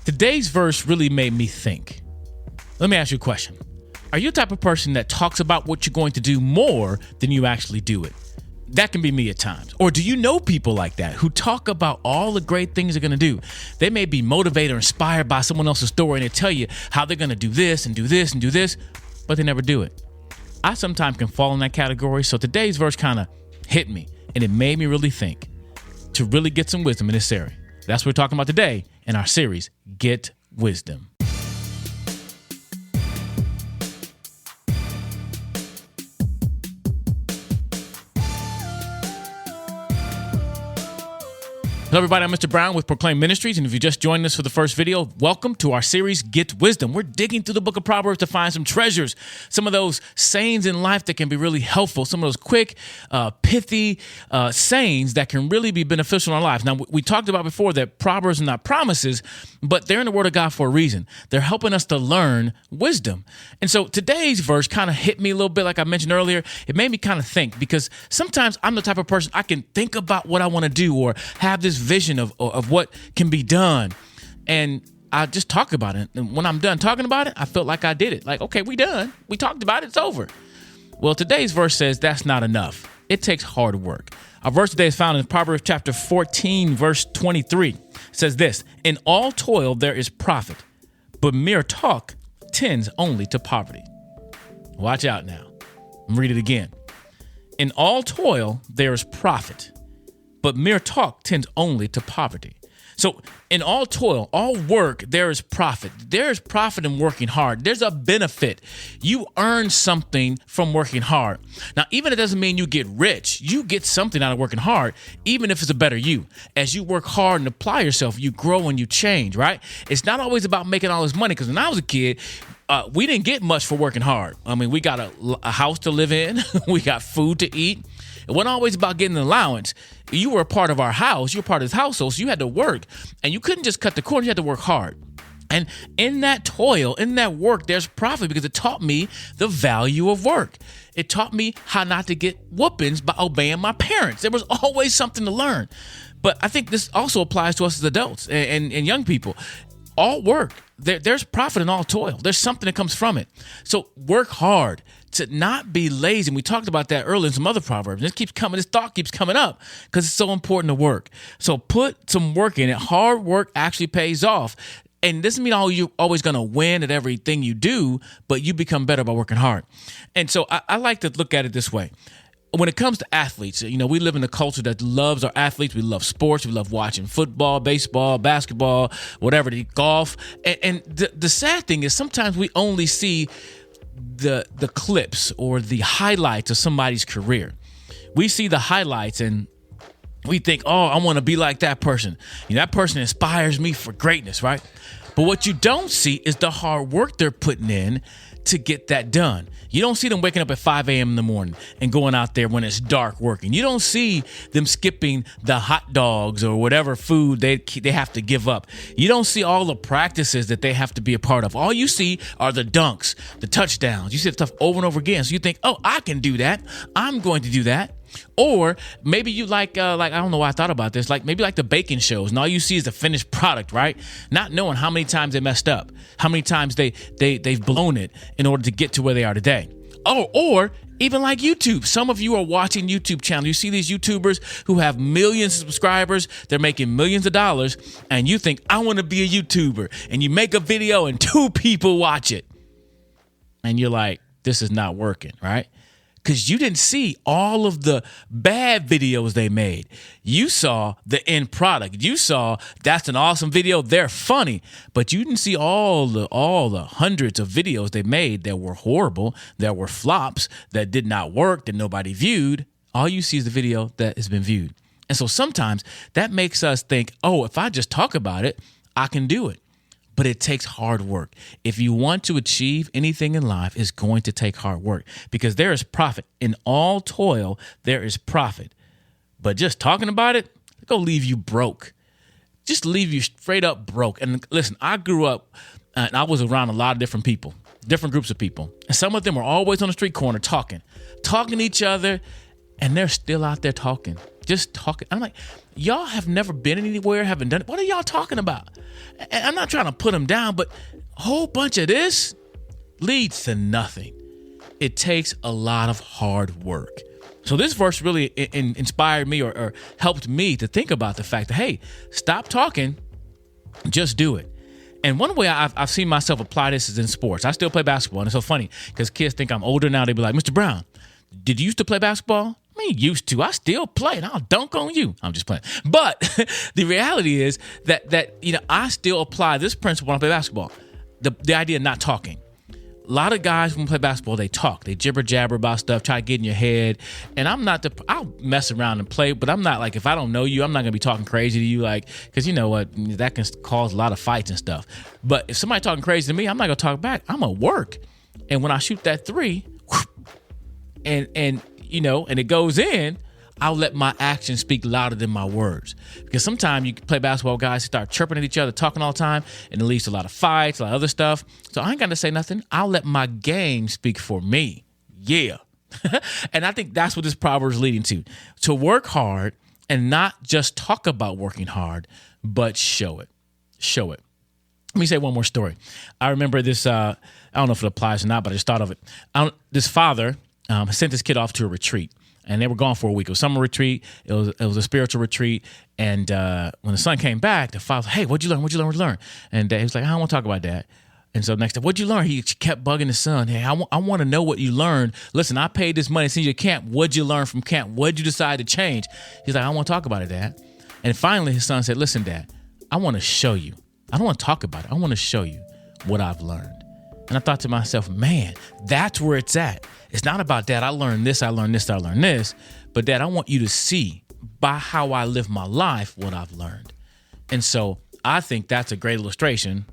Today's verse really made me think. Let me ask you a question. Are you the type of person that talks about what you're going to do more than you actually do it? That can be me at times. Or do you know people like that who talk about all the great things they're going to do? They may be motivated or inspired by someone else's story and they tell you how they're going to do this and do this and do this, but they never do it. I sometimes can fall in that category. So today's verse kind of hit me and it made me really think to really get some wisdom in this area. That's what we're talking about today in our series, Get Wisdom. Hello, everybody. I'm Mr. Brown with Proclaim Ministries, and if you just joined us for the first video, welcome to our series, Get Wisdom. We're digging through the book of Proverbs to find some treasures, some of those sayings in life that can be really helpful, some of those quick, pithy sayings that can really be beneficial in our lives. Now, we talked about before that Proverbs are not promises, but they're in the Word of God for a reason. They're helping us to learn wisdom. And so today's verse kind of hit me a little bit, like I mentioned earlier. It made me kind of think, because sometimes I'm the type of person I can think about what I want to do or have this vision of what can be done, and I just talk about it. And when I'm done talking about it, I felt like I did it. Like, okay, we done. We talked about it. It's over. Well, today's verse says that's not enough. It takes hard work. Our verse today is found in Proverbs chapter 14, verse 23. It says this: "In all toil there is profit, but mere talk tends only to poverty." Watch out now. Read it again. "In all toil there is profit, but mere talk tends only to poverty." So in all toil, all work, there is profit. There is profit in working hard. There's a benefit. You earn something from working hard. Now, even if it doesn't mean you get rich, you get something out of working hard, even if it's a better you. As you work hard and apply yourself, you grow and you change, right? It's not always about making all this money, because when I was a kid, we didn't get much for working hard. I mean, we got a house to live in. We got food to eat. It wasn't always about getting an allowance. You were a part of our house. You were part of this household, so you had to work. And you couldn't just cut the corners. You had to work hard. And in that toil, in that work, there's profit, because it taught me the value of work. It taught me how not to get whoopings by obeying my parents. There was always something to learn. But I think this also applies to us as adults and young people. All work, there's profit in all toil. There's something that comes from it. So work hard, to not be lazy. And we talked about that earlier in some other Proverbs. This thought keeps coming up because it's so important to work. So put some work in it. Hard work actually pays off. And this doesn't mean you're always going to win at everything you do, but you become better by working hard. And so I like to look at it this way. When it comes to athletes, we live in a culture that loves our athletes. We love sports. We love watching football, baseball, basketball, whatever, golf. And the sad thing is sometimes we only see the clips or the highlights of somebody's career. We see the highlights and we think, oh, I want to be like that person. That person inspires me for greatness, right? But what you don't see is the hard work they're putting in to get that done. You don't see them waking up at 5 a.m. in the morning and going out there when it's dark working. You don't see them skipping the hot dogs or whatever food they have to give up. You don't see all the practices that they have to be a part of. All you see are the dunks, the touchdowns. You see the stuff over and over again. So you think, oh, I can do that. I'm going to do that. Or maybe you like I don't know why I thought about this, maybe the baking shows, and all you see is the finished product, right? Not knowing how many times they messed up, how many times they've blown it in order to get to where they are today. Or even like YouTube. Some of you are watching YouTube channels. You see these YouTubers who have millions of subscribers. They're making millions of dollars, and you think, I want to be a YouTuber. And you make a video and 2 people watch it. And you're like, this is not working, right? Because you didn't see all of the bad videos they made. You saw the end product. You saw that's an awesome video. They're funny. But you didn't see all the hundreds of videos they made that were horrible, that were flops, that did not work, that nobody viewed. All you see is the video that has been viewed. And so sometimes that makes us think, oh, if I just talk about it, I can do it. But it takes hard work. If you want to achieve anything in life, it's going to take hard work, because there is profit. In all toil, there is profit. But just talking about it, it's going to leave you broke. Just leave you straight up broke. And listen, I grew up and I was around a lot of different people, different groups of people. And some of them were always on the street corner talking to each other, and they're still out there talking. just talking. I'm like, y'all have never been anywhere, haven't done it. What are y'all talking about? And I'm not trying to put them down, but a whole bunch of this leads to nothing. It takes a lot of hard work. So this verse really inspired me or helped me to think about the fact that, hey, stop talking, just do it. And one way I've seen myself apply this is in sports. I still play basketball, and it's so funny because kids think I'm older now. They be like, Mr. Brown, did you used to play basketball? I mean, used to. I still play, and I'll dunk on you. I'm just playing. But the reality is that I still apply this principle when I play basketball. The idea of not talking. A lot of guys when we play basketball, they talk. They jibber jabber about stuff, try to get in your head. And I'll mess around and play, but I'm not like, if I don't know you, I'm not going to be talking crazy to you, like, because you know what, that can cause a lot of fights and stuff. But if somebody talking crazy to me, I'm not going to talk back. I'm going to work. And when I shoot that three, and it goes in, I'll let my actions speak louder than my words. Because sometimes you play basketball, guys start chirping at each other, talking all the time, and it leads to a lot of fights, a lot of other stuff. So I ain't got to say nothing. I'll let my game speak for me. Yeah. And I think that's what this proverb is leading to work hard and not just talk about working hard, but show it. Show it. Let me say one more story. I remember this, I don't know if it applies or not, but I just thought of it. This father sent his kid off to a retreat. And they were gone for a week. It was a summer retreat. It was a spiritual retreat. And when the son came back, the father, hey, what'd you learn? What'd you learn? And he was like, I don't want to talk about that. And so next time, what'd you learn? He kept bugging the son. Hey, I want to know what you learned. Listen, I paid this money to send you to camp. What'd you learn from camp? What'd you decide to change? He's like, I don't want to talk about it, Dad. And finally, his son said, listen, Dad, I want to show you. I don't want to talk about it. I want to show you what I've learned. And I thought to myself, man, that's where it's at. It's not about, Dad, I learned this, I learned this, I learned this. But Dad, I want you to see by how I live my life what I've learned. And so I think that's a great illustration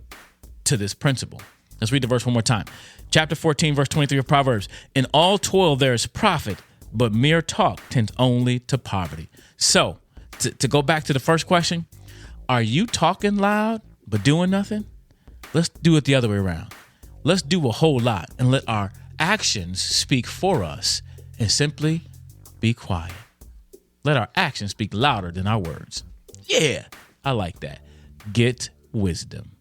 to this principle. Let's read the verse one more time. Chapter 14, verse 23 of Proverbs. In all toil there is profit, but mere talk tends only to poverty. So to go back to the first question, are you talking loud but doing nothing? Let's do it the other way around. Let's do a whole lot and let our actions speak for us and simply be quiet. Let our actions speak louder than our words. Yeah, I like that. Get wisdom.